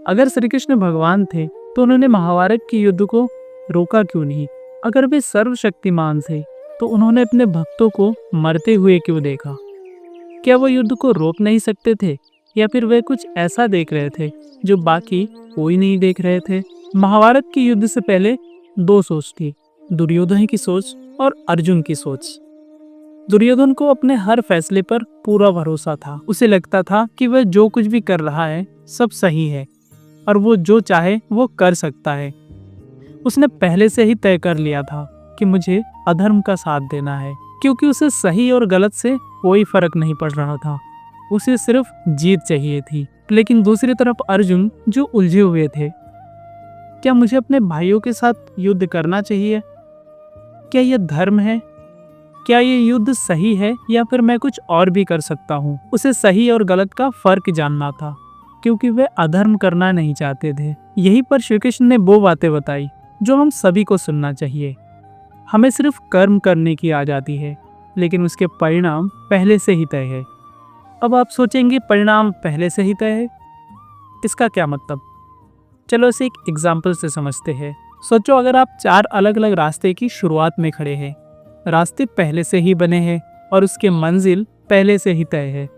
अगर श्री कृष्ण भगवान थे तो उन्होंने महाभारत के युद्ध को रोका क्यों नहीं? अगर वे सर्वशक्तिमान थे तो उन्होंने अपने भक्तों को मरते हुए क्यों देखा? क्या वो युद्ध को रोक नहीं सकते थे, या फिर वे कुछ ऐसा देख रहे थे जो बाकी कोई नहीं देख रहे थे? महाभारत के युद्ध से पहले दो सोच थी, दुर्योधन की सोच और अर्जुन की सोच। दुर्योधन को अपने हर फैसले पर पूरा भरोसा था। उसे लगता था कि वह जो कुछ भी कर रहा है सब सही है और वो जो चाहे वो कर सकता है। उसने पहले से ही तय कर लिया था कि मुझे अधर्म का साथ देना है, क्योंकि उसे सही और गलत से कोई फर्क नहीं पड़ रहा था। उसे सिर्फ जीत चाहिए थी। लेकिन दूसरी तरफ अर्जुन जो उलझे हुए थे, क्या मुझे अपने भाइयों के साथ युद्ध करना चाहिए? क्या यह धर्म है? क्या ये युद्ध सही है या फिर मैं कुछ और भी कर सकता हूँ? उसे सही और गलत का फर्क जानना था, क्योंकि वे अधर्म करना नहीं चाहते थे। यहीं पर श्री कृष्ण ने वो बातें बताई जो हम सभी को सुनना चाहिए। हमें सिर्फ कर्म करने की आज़ादी है, लेकिन उसके परिणाम पहले से ही तय है। अब आप सोचेंगे परिणाम पहले से ही तय है, इसका क्या मतलब? चलो इसे एक एग्जाम्पल से समझते हैं। सोचो अगर आप 4 अलग अलग रास्ते की शुरुआत में खड़े हैं। रास्ते पहले से ही बने हैं और उसके मंजिल पहले से ही तय है।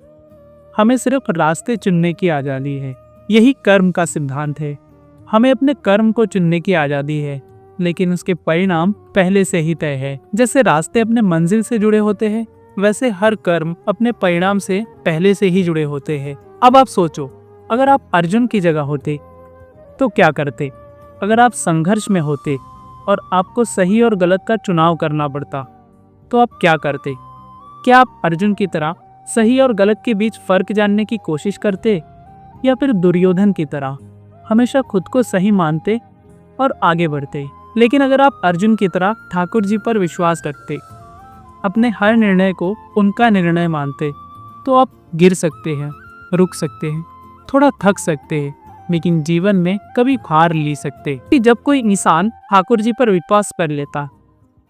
हमें सिर्फ रास्ते चुनने की आज़ादी है। यही कर्म का सिद्धांत है। हमें अपने कर्म को चुनने की आज़ादी है, लेकिन उसके परिणाम पहले से ही तय है। जैसे रास्ते अपने मंजिल से जुड़े होते हैं, वैसे हर कर्म अपने परिणाम से पहले से ही जुड़े होते हैं। अब आप सोचो, अगर आप अर्जुन की जगह होते तो क्या करते? अगर आप संघर्ष में होते और आपको सही और गलत का चुनाव करना पड़ता, तो आप क्या करते? क्या आप अर्जुन की तरह सही और गलत के बीच फर्क जानने की कोशिश करते, या फिर दुर्योधन की तरह हमेशा खुद को सही मानते और आगे बढ़ते? लेकिन अगर आप अर्जुन की तरह ठाकुर जी पर विश्वास रखते, अपने हर निर्णय को उनका निर्णय मानते, तो आप गिर सकते हैं, रुक सकते हैं, थोड़ा थक सकते हैं, लेकिन जीवन में कभी हार नहीं सकते। कि जब कोई इंसान ठाकुर जी पर विश्वास कर लेता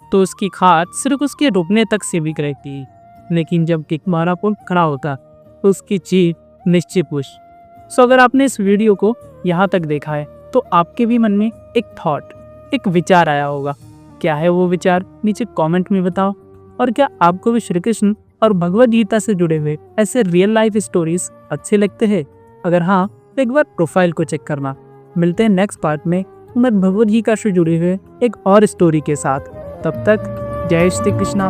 तो उसकी खाट सिर्फ उसके रुकने तक सीमित रहती, लेकिन जब टिकमारा पर खड़ा होता तो उसकी जीत निश्चित हुई। सो अगर आपने इस वीडियो को यहाँ तक देखा है तो आपके भी मन में एक थॉट, एक विचार आया होगा। क्या है वो विचार? नीचे कमेंट में बताओ। और क्या आपको भी श्री कृष्ण और भगवद गीता से जुड़े हुए ऐसे रियल लाइफ स्टोरीज अच्छे लगते हैं? अगर हाँ तो एक बार प्रोफाइल को चेक करना। मिलते हैं नेक्स्ट पार्ट में भगवद गीता से जुड़े हुए एक और स्टोरी के साथ। तब तक जय श्री कृष्णा।